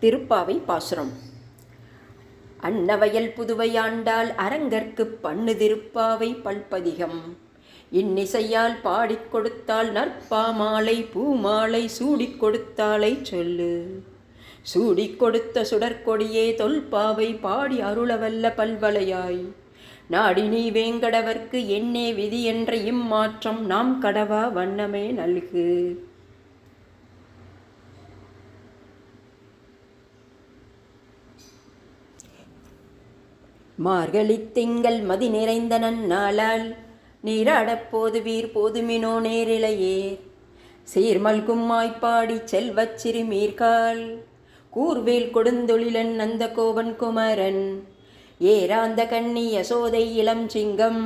திருப்பாவை பாசுரம். அன்னவயல் புதுவையாண்டால் அரங்கற்கு பண்ணு திருப்பாவை பல்பதிகம். இன்னிசையால் பாடிக் கொடுத்தால் நற்பாமாலை பூமாலை சூடிக் கொடுத்தாலை சொல்லு. சூடிக் கொடுத்த சுடற்கொடியே தொல்பாவை பாடி அருளவல்ல பல்வலையாய். நாடி நீ வேங்கடவர்க்கு என்னே விதி என்ற இம்மாற்றம் நாம் கடவா வண்ணமே நல்கு. மார்கழி திங்கள் மதி நிறைந்த நன்னாளால் நீராடப் போதுவீர் போதுமினோ நேரிழையேர். சீர்மல்கும் மாய்ப்பாடி செல்வச் சிறுமீர்கால் கூர்வேல் கொடுந்தொழிலன் நந்த கோபன் குமரன். ஏராந்த கண்ணி யசோதை இளம் சிங்கம்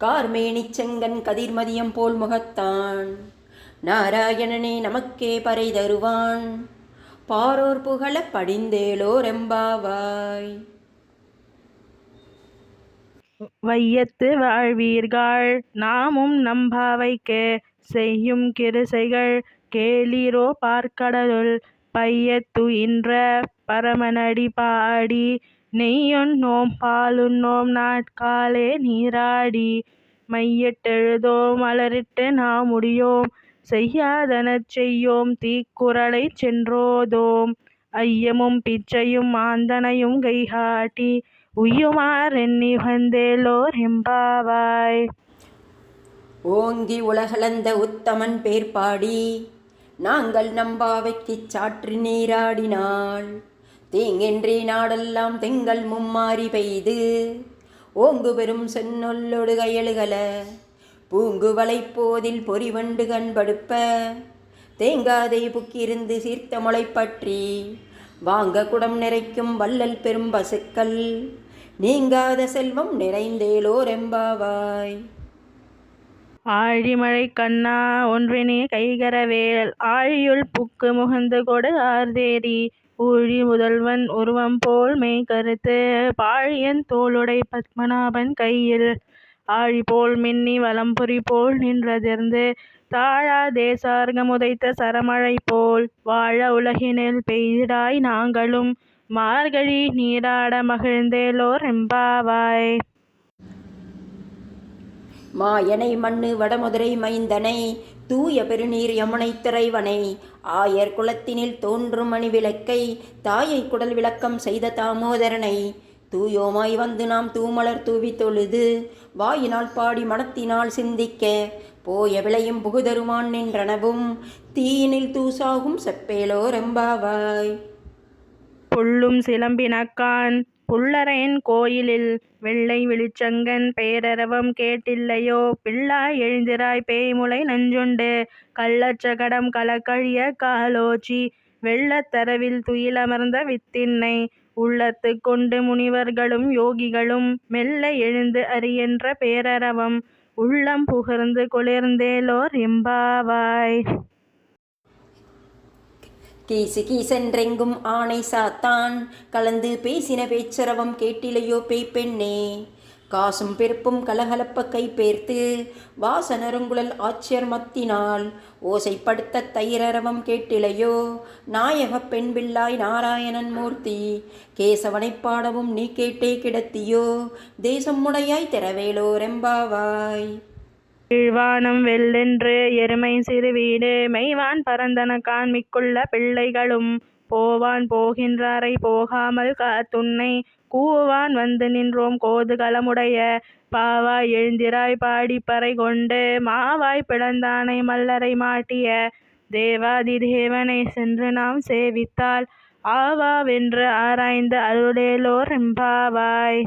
கார்மேனிச் செங்கன் கதிர்மதியம் போல் முகத்தான். நாராயணனே நமக்கே பறை தருவான் பாரோர் புகழ படிந்தேலோர் எம்பாவாய். வையத்து வாழ்வீர்கள் நாமும் நம்பாவைக்கு செய்யும் கிருசைகள் கேளீரோ பார்க்கடலுள். பையத்து இன்ற பரமனடி பாடி நெய்யுண்ணோம் பாலுண்ணோம் நாட்காலே நீராடி. மையிட்டெழுதோம் மலரிட்டு நாம் முடியோம் செய்யாதனச் செய்யோம் தீக்குறளை சென்றோதோம். ஐயமும் பிச்சையும் ஆந்தனையும் கைகாட்டி உய்யுமாறெண்ணி வந்தேலோர் எம்பாவாய். ஓங்கி உலகளந்த உத்தமன் பேர் பாடி நாங்கள் நம்பாவைக்குச் சாற்றி நீராடினாள். தீங்கின்றி நாடெல்லாம் திங்கள் மும்மாறி பெய்து ஓங்கு பெரும் சென்னொல்லொடு கயலுகல. பூங்கு வளைப்போதில் பொறிவண்டு கண்படுப்ப தேங்காதை புக்கிருந்து சீர்த்த முளை பற்றி. வாங்க குடம் நிறைக்கும் வள்ளல் பெரும் பசுக்கள் நீங்காத செல்வம் நிறைந்தேலோர் எம்பாவாய். ஆழிமழை கண்ணா ஒன்றினே கைகரவேல் ஆழியுள் புக்கு முகந்து கொடு ஆர்தேரி. ஊழி முதல்வன் உருவம் போல் மெய் கருத்து பாழியன் தோளுடை பத்மநாபன் கையில். ஆழி போல் மின்னி வலம்புரி போல் நின்றதிர்ந்து தாழா தேசார்கம் உதைத்த சரமழை போல் வாழ உலகினில் பெய்திடாய் நாங்களும் மார்கழி நீராட மகிழ்ந்தேலோர் எம்பாவாய். மாயனை மண்ணு வடமுதிரை மைந்தனை தூய பெருநீர் யமுனை திரைவனை. ஆயர் குலத்தினில் தோன்றும் மணி விளக்கை தாயை குடல் விளக்கம் செய்த தாமோதரனை. தூயோமாய் வந்து நாம் தூமலர் தூவி தொழுது வாயினால் பாடி மனத்தினால் சிந்திக்க. போய விளையும் புகுதருமான் நின்றனவும் தீயினில் தூசாகும் செப்பேலோர் எம்பாவாய். புள்ளும் சிலம்பினக்கான் புல்லரையன் கோயிலில் வெள்ளை விழிச்சங்கன் பேரரவம் கேட்டில்லையோ. பிள்ளாய் எழுந்திராய் பேய்முலை நஞ்சுண்டு கள்ளச்சகடம் கலக்கழிய காலோச்சி. வெள்ளத்தரவில் துயிலமர்ந்த வித்தின்னை உள்ளத்து கொண்டு முனிவர்களும் யோகிகளும் மெல்ல எழுந்து அறியென்ற பேரரவம் உள்ளம் புகர்ந்து குளிர்ந்தேலோர் எம்பாவாய். கீசு கீசென்றெங்கும் ஆணை சாத்தான் கலந்து பேசின பேச்சரவம் கேட்டிலையோ பேய்ப்பெண்ணே. காசும் பெருப்பும் கலகலப்ப கை பேர்த்து வாசனருங்குழல் ஆட்சியர் மத்தினால் ஓசைப்படுத்த தைரரவம் கேட்டிலையோ. நாயக பெண் பிள்ளாய் நாராயணன் மூர்த்தி கேசவனைப் பாடவும் நீ கேட்டே கிடத்தியோ. தேசம் முடையாய் திறவேலோர் எம்பாவாய். கீழ்வானம் வெள்ளென்று எருமை சிறு வீடு மெய்வான் பரந்தன காண்மிக்குள்ள பிள்ளைகளும் போவான் போகின்றாரை போகாமல் காத்துன்னை. கூவான் வந்து நின்றோம் கோதுகளமுடைய பாவாய் எழுந்திராய் பாடி பறை கொண்டு மாவாய் பிளந்தானை மல்லரை மாட்டிய. தேவாதி தேவனை சென்று நாம் சேவித்தால் ஆவாவென்று ஆராய்ந்து அருளேலோர் எம்பாவாய்.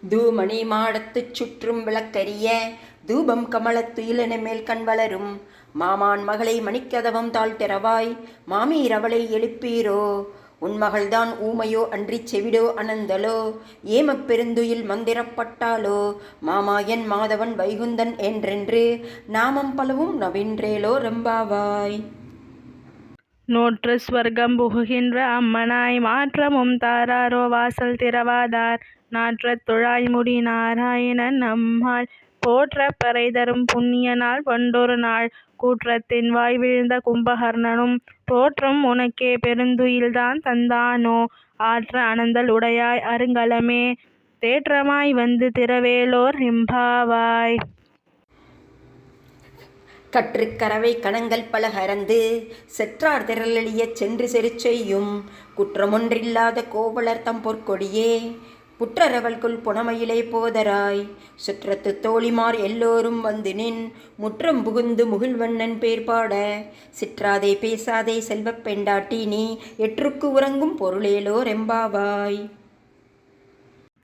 தூமணி மாடத்துச் சுற்றும் விளக்கரிய தூபம் கமலத் துயிலென மேல் கண் வளரும். மாமான் மகளை மணிக்கதவம் தாழ்த்திறவாய் மாமீரவளை எழுப்பீரோ. உன் மகள்தான் ஊமையோ அன்றிச் செவிடோ அனந்தலோ. ஏமப் பெருந்துயில் மந்திரப்பட்டாலோ மாமாயன் மாதவன் வைகுந்தன் என்றென்று நாமம் பலவும் நவின்றேலோ ரெம்பாவாய். நோற்று ஸ்வர்க்கம் புகுகின்ற அம்மனாய் மாற்றமும் தாராரோ வாசல் திறவாதார். நாற்றத் துழாய்முடி நாராயணன் நம்மால் போற்ற பறை தரும் புண்ணிய நாள் பண்டொரு நாள் கூற்றத்தின் வாய் விழுந்த கும்பகர்ணனும் தோற்றம் உனக்கே பெருந்துயில்தான் தந்தானோ ஆற்ற அனந்தல் உடையாய் அருங்கலமே தேற்றமாய் வந்து திரவேலோர் எம்பாவாய். கற்றுக் கரவை கணங்கள் பல கரந்து செற்றார் திரளெளியச் சென்று செருச்செய்யும் குற்றமொன்றில்லாத கோவலர் தம் பொற்கொடியே புற்றரவல்குள் புனமையிலே போதராய் சுற்றத்து தோழிமார் எல்லோரும் வந்து நின் முற்றம் புகுந்து முகில்வண்ணன் பேர் பாட சிற்றாதே பேசாதே செல்வப் பெண்டாட்டி நீ எற்றுக்கு உறங்கும் பொருளேலோர் எம்பாவாய்.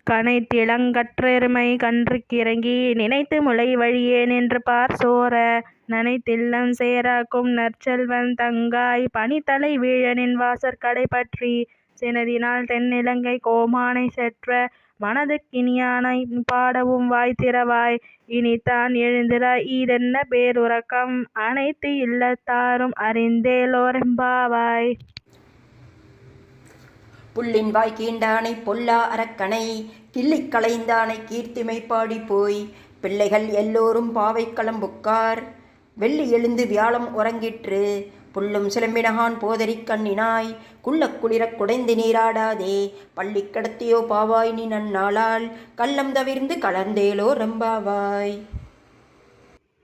கனைத்திளங்கற்றெருமை கன்றுக்கிறங்கி நினைத்து முளை வழியே நின்று பார் சோர நனைத்தில்லம் சேராக்கும் நற்செல்வன் தங்காய் பனித்தலை வீழனின் வாசற்கடை பற்றி சினதினால் தென்னிலங்கை கோமானை செற்ற மனதுக்கினியானை பாடவும் வாய் திறவாய் இனித்தான் எழுந்திராய் ஈதென்ன பேருறக்கம் அனைத்து இல்லத்தாரும் அறிந்தேலோரெம்பாவாய். புள்ளின் வாய் கீண்டானை பொல்லா அரக்கனை கிள்ளிக் களைந்தானை கீர்த்திமை பாடி போய் பிள்ளைகள் எல்லோரும் பாவை களம்புக்கார் வெள்ளி எழுந்து வியாழம் உறங்கிற்று புல்லும் சிலம்பினகான் போதரிக் கண்ணினாய் குள்ளக் குளிரக் குடைந்து நீராடாதே பள்ளி கடத்தியோ பாவாய் நீ நன்னாளால் கள்ளம் தவிர்ந்து கலந்தேலோ ரெம்பாவாய்.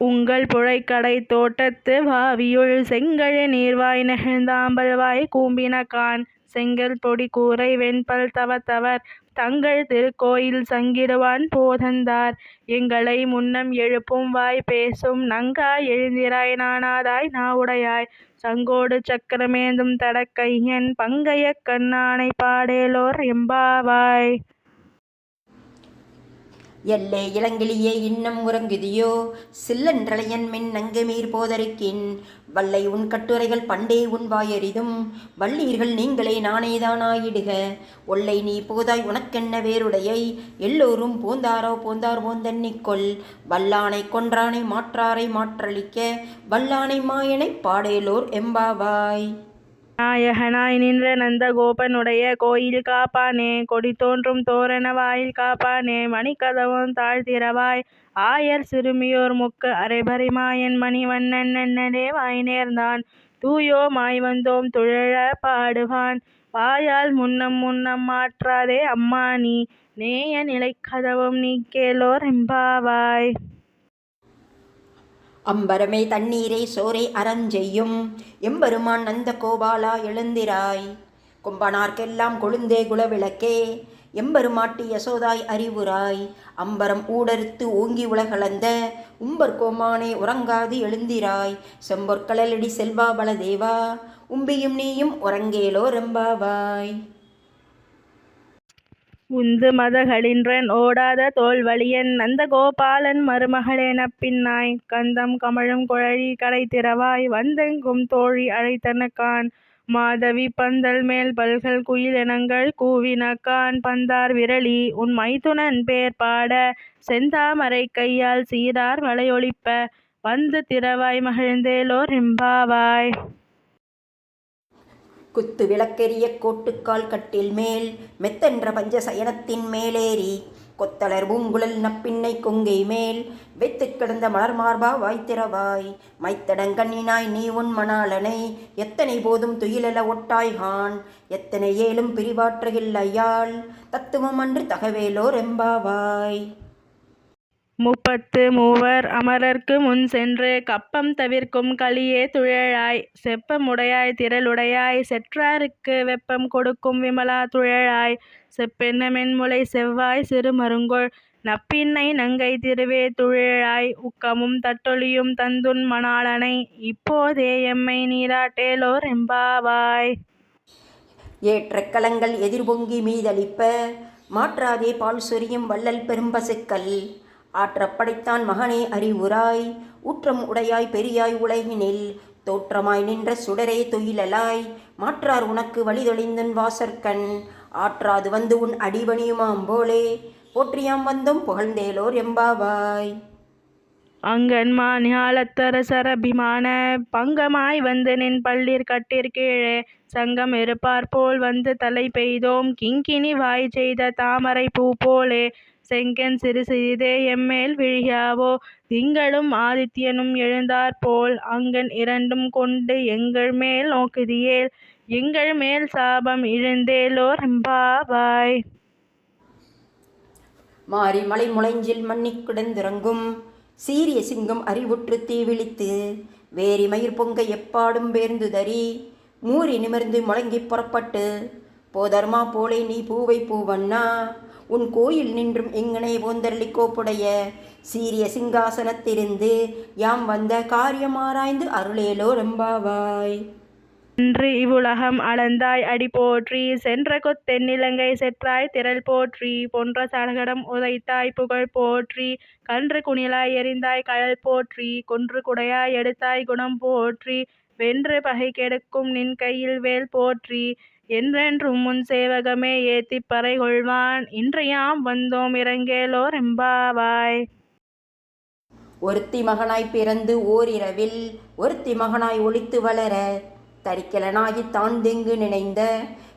உங்கள் புழைக்கடை தோட்டத்து வாவியுள் செங்கழு நீர்வாய் நெகிழ்ந்தாம்பல் வாய் கூம்பினகான் செங்கல் பொடி கூரை வெண்பல் தவத்தவர் தங்கள் திருக்கோயில் சங்கிடுவான் போதந்தார் எங்களை முன்னம் எழுப்பும் வாய் பேசும் நங்காய் எழுந்திராய் நாணாதாய் நாவுடையாய் சங்கோடு சக்கரமேந்தும் தடக்கையன் பங்கைய கண்ணானை பாடேலோர் எம்பாவாய். எல்லே இளங்கிளியே இன்னம் உறங்குதியோ சில்லன்றளையன் மின் நங்கமீர் போதரிக்கின் வல்லை உன் கட்டுரைகள் பண்டே உன் வாயறிதும் வள்ளீர்கள் நீங்களே நானேதானாயிடுக ஒல்லை நீ போதாய் உனக்கென்ன வேறுடையை எல்லோரும் போந்தாரோ போந்தார் போந்தன்னிக்கொள் வல்லானை கொன்றானை மாற்றாரை மாற்றளிக்க வல்லானை மாயனை பாடேலோர் எம்பாவாய். நாயகனாய் நின்ற நந்தகோபனுடைய கோயில் காப்பானே கொடி தோன்றும் தோரண வாயில் காப்பானே மணிக்கதவும் தாழ்த்திரவாய் ஆயர் சிறுமியோர் முக்கு அரைபரிமாயன் மணிவண்ணன் நன்னலே வாய் நேர்ந்தான் தூயோ மாய் வந்தோம் துழழ பாடுவான் வாயால் முன்னம் முன்னம் மாற்றாதே அம்மா நீ நேய நிலைக்கதவும் நீ கேளோர் எம்பாவாய். அம்பரமே தண்ணீரே சோரை அறஞ்செய்யும் எம்பெருமான் நந்த கோபாலா எழுந்திராய் கும்பனார்க்கெல்லாம் கொழுந்தே குலவிளக்கே எம்பெருமாட்டி யசோதாய் அறிவுராய் அம்பரம் ஊடறுத்து ஓங்கி உலகளந்த உம்பர் கோமானே உறங்காது எழுந்திராய் செம்பொற்களலடி செல்வா பலதேவா உம்பியும் நீயும் உறங்கேலோ ரெம்பாவாய். உந்து மதகளின்றன் ஓடாத தோல்வழியன் நந்தகோபாலன் மருமகளென பின்னாய் கந்தம் கமழும் குழலி கடை திறவாய் வந்தெங்கும் தோழி அழைத்தனக்கான் மாதவி பந்தல் மேல் பல்கள் குயிலினங்கள் கூவினக்கான் பந்தார் விரலி உன் மைத்துனன் பேர் பாட செந்தாமரை கையால் சீரார் மலையொலிப்ப வந்து திறவாய் மகிழ்ந்தேலோர் எம்பாவாய். குத்து விளக்கெரிய கோட்டுக்கால் கட்டில் மேல் மெத்தென்ற பஞ்ச சயனத்தின் மேலேறி கொத்தலர் பூங்குழல் நப்பின்னை கொங்கை மேல் வைத்து கிடந்த மலர் மார்பா வாய்த்திரவாய் மைத்தடங்கண்ணினாய் நீ உன் மணாளனை எத்தனை போதும் துயிலெல ஒட்டாய்கான் எத்தனை ஏலும் பிரிவாற்றுகில்லையால் தத்துவம் அன்று தகவேலோர் எம்பாவாய். முப்பத்து மூவர் அமரர்க்கு முன் சென்று கப்பம் தவிர்க்கும் களியே துழலாய் செப்பமுடையாய் திரளுடையாய் செற்றாருக்கு வெப்பம் கொடுக்கும் விமலா துழலாய் செப்பென்ன மென்முலை செவ்வாய் சிறு மருங்கொள் நப்பின்னை நங்கை திருவே துழலாய் உக்கமும் தட்டொலியும் தந்துன் மணாளனை இப்போதே எம்மை நீராட்டேலோர் எம்பாவாய். ஏற்ற கலங்கள் எதிர்பொங்கி மீதளிப்ப மாற்றாதே பால் சொரியும் வள்ளல் பெரும்பசுக்கள் ஆற்றப்படைத்தான் மகனே அறிவுராய் ஊற்றம் உடையாய் பெரியாய் உலகினில் தோற்றமாய் நின்ற சுடரே துயிலலாய் மாற்றார் உனக்கு வழிதொழிந்தன் வாசற்கண் ஆற்றாது வந்து உன் அடிபணியுமாம் போலே போற்றியாம் வந்தோம் புகழ்ந்தேலோர் எம்பாவாய். அங்கன்மா ஞாலத்தரசரபிமான பங்கமாய் வந்து நின் பள்ளிர் கட்டிற்கீழே சங்கம் இருப்பார் போல் வந்து தலை பெய்தோம் கிங்கினி வாய் செய்த தாமரை பூ போலே செங்கன் சிறு சிறிதே எம்மேல் விழியாவோ. திங்களும் ஆதித்யனும் எழுந்தாற்போல் அங்கன் இரண்டும் கொண்டு எங்கள் மேல் நோக்குதியேல். எங்கள் மேல் சாபம் இழுந்தேலோர் எம்பாவாய். மாறி மலை முளைஞ்சில் மன்னிக் கிடந்துறங்கும் சீரிய சிங்கம் அறிவுற்று தீவிழித்து வேரி மயிர் பொங்க எப்பாடும் பேர்ந்துதறி மூறி நிமிர்ந்து முழங்கி புறப்பட்டு போதர்மா போலே நீ பூவை பூவண்ணா உன் கோயில் நின்றும் எங்கனே போந்தரளி கோப்புடைய சீரிய சிங்காசனத்திருந்து யாம் வந்த காரியமாராய்ந்து அருளேலோ ரெம்பாவாய். என்று இவ்வுலகம் அளந்தாய் அடி போற்றி சென்ற கொத்தென்னிலங்கை செற்றாய் திரள் போற்றி பொன்ற சடகடம் உதைத்தாய் புகழ் போற்றி கன்று குணிலாய் எறிந்தாய் கழல் போற்றி கொன்று குடையாய் எடுத்தாய் குணம் போற்றி வென்று பகை கெடுக்கும் நின் கையில் வேல் போற்றி என்றென்றும் முன் சேவகமே ஏத்திப் பறை கொள்வான் இன்று யாம் வந்தோம் இறங்கேலோர் எம்பாவாய். ஒருத்தி மகனாய் பிறந்து ஓரிரவில் ஒருத்தி மகனாய் ஒளித்து வளர தரிக்கலனாகி தான் தெங்கு நினைந்த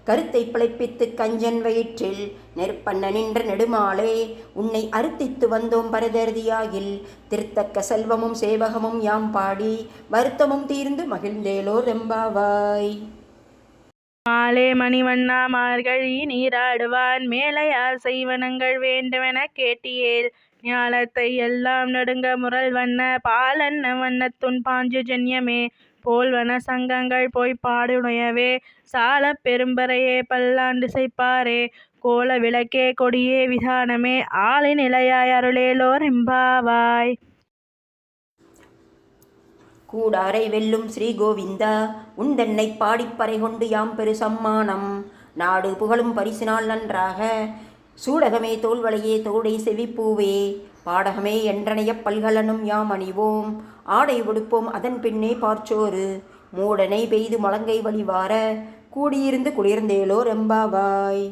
கருத்தை பிழைப்பித்து கஞ்சன் வயிற்றில் நெருப்பண்ண நின்ற நெடுமாலே உன்னை அறுத்தித்து வந்தோம் பரதர்தியாகில் திருத்தக்க செல்வமும் சேவகமும் யாம் பாடி வருத்தமும் தீர்ந்து மகிழ்ந்தேலோ ரெம்பாவாய். மாலே மணிவண்ணா மார்கழி நீராடுவான் மேலையார் செய்வனங்கள் வேண்டுமென கேட்டியேல் ஞாலத்தை எல்லாம் நடுங்க முரல் வண்ண பாலன்ன வண்ணத்துன் பாஞ்சு ஜன்யமே போல்வன சங்கங்கள் போய் பாடுடையவே சால பெரும்பறையே பல்லாண்டு செய்ப்பாரே கோல விளக்கே கொடியே விதானமே ஆளி நிலையாய் அருளேலோர் எம்பாவாய். கூடாரை வெல்லும் ஸ்ரீ கோவிந்தா உண்டென்னை பாடிப்பறை கொண்டு யாம் பெரு சம்மானம் நாடு புகழும் பரிசினால் நன்றாக சூடகமே தோல்வளையே தோடை செவிப்பூவே பாடகமே என்றனைய பல்கலனும் யாம் அணிவோம் ஆடை உடுப்போம் அதன் பின்னே பார்ச்சோறு மூடனை பெய்து முழங்கை வழிவார கூடியிருந்து குளிர்ந்தேலோ ரெம்பாவாய்.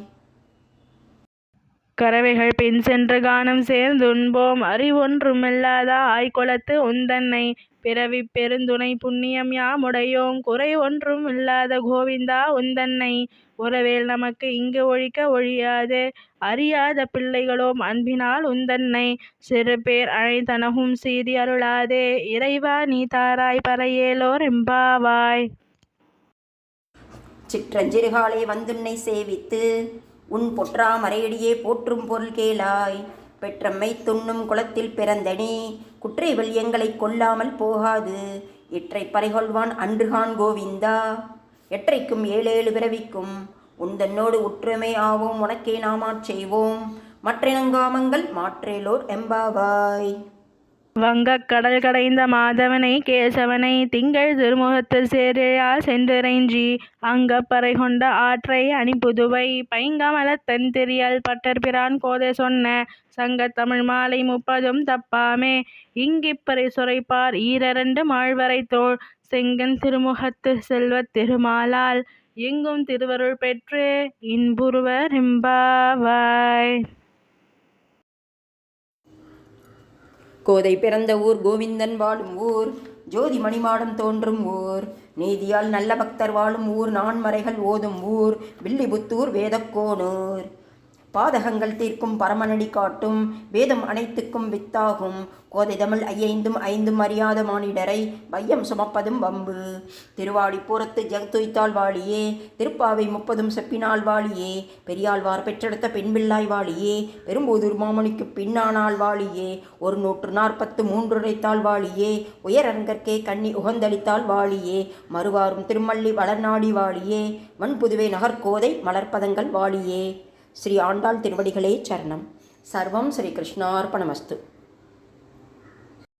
கறவைகள் பின் சென்று கானம் சேர்ந்துண்போம் அறிவொன்றுமில்லாத ஆய்குலத்து உந்தன்னை பிறவி பெருந்துணை புண்ணியம் யாமுடையோம் குறை ஒன்றும் இல்லாத கோவிந்தா உந்தன்னை உறவேல் நமக்கு இங்கு ஒழிக்க ஒழியாது அறியாத பிள்ளைகளோம் அன்பினால் உந்தன்னை சிறு பேர் அழைத்தனகும் சீதி அருளாதே இறைவா நீ தாராய் பறையேலோர் எம்பாவாய். சிற்றஞ்சிறுகாலை வந்துன்னை சேவித்து உன் பொற்றா மறையடியே போற்றும் பொருள் கேளாய் பெற்றம்மை துண்ணும் குளத்தில் பிறந்தனி குற்றைவல் எங்களை கொல்லாமல் போகாது இற்றை பறைகொள்வான் அன்றுகான் கோவிந்தா எற்றைக்கும் ஏழேழு பிறவிக்கும் உந்தன்னோடு உற்றுமை ஆவோம் உனக்கே நாமாச் செய்வோம் மற்றினங்காமங்கள் மாற்றேலோர் எம்பாவாய். வங்கக் கடல் கடைந்த மாதவனை கேசவனை திங்கள் திருமுகத்தில் சேரிழால் சென்றிறைஞ்சி அங்கப்பறை கொண்ட ஆற்றை அணிபுதுவை பைங்கமலத்தன் திரியல் பட்டர்பிரான் கோதை சொன்ன சங்கத் தமிழ் மாலை 30 தப்பாமே இங்கிப்பறை சுரைப்பார் ஈரரண்டு மாழ்வரை தோள் செங்கன் திருமுகத்து செல்வத் திருமாலால் எங்கும் திருவருள் பெற்று இன்புறுவர் எம்பாவாய். கோதை பிறந்த ஊர் கோவிந்தன் வாழும் ஊர் ஜோதி மணிமாடம் தோன்றும் ஊர் நீதியால் நல்ல பக்தர் வாழும் ஊர் நான்மறைகள் ஓதும் ஊர் வில்லிபுத்தூர் வேதக்கோனூர் பாதகங்கள் தீர்க்கும் பரமனடி காட்டும் வேதம் அனைத்துக்கும் வித்தாகும் கோதை தமிழ் 5 அறியாத மானிடரை வையம் சுமப்பதும் வம்பு திருவாடிப்புறத்து ஜெகத்துய்த்தாள் வாழியே திருப்பாவை 30 செப்பினால் வாழியே பெரியாழ்வார் பெற்றெடுத்த பெண்பிள்ளாய் வாழியே பெரும்போதூர் மாமணிக்கு பின்னானால் வாழியே 143 உரைத்தாள் வாழியே உயரங்கற்கே கண்ணி உகந்தளித்தாள் வாழியே மறுவாரும் திருமல்லி வளர்நாடி வாழியே வன்புதுவை நகர்கோதை மலர்பதங்கள் வாழியே. ஸ்ரீ ஆண்டாள் திருவடிகளே சரணம். சர்வம் ஸ்ரீ கிருஷ்ணார்ப்பணமஸ்து.